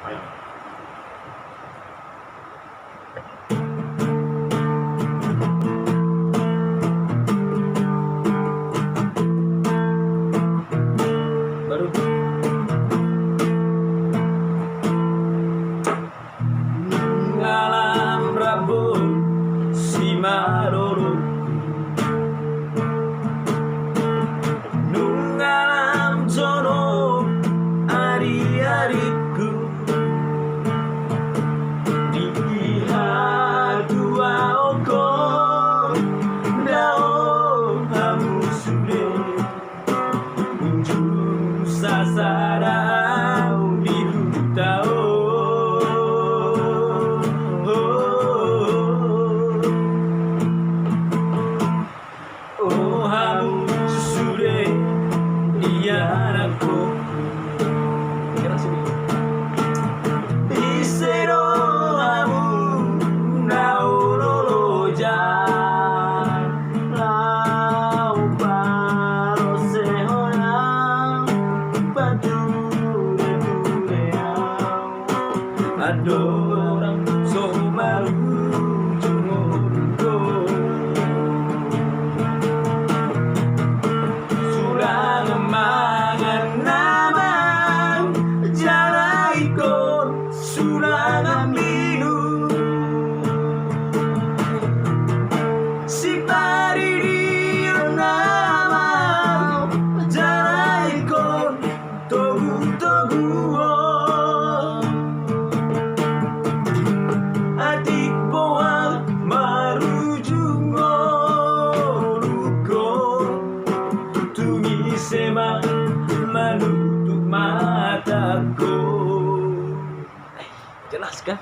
Baru ngalam rabun si maroro nungalam jono ari-ariku di dua oko dao hamu sude unjung sasarau di hutao oh hamu sude dianaku isero hamu naololo jan lau paro sehona batu ada orang somaru jumurgo surang mangan namang jana ikon surang minum si pariri namang jana ikon togu adik boal marujung oruko tungi sema menutup mataku. Jelas kan?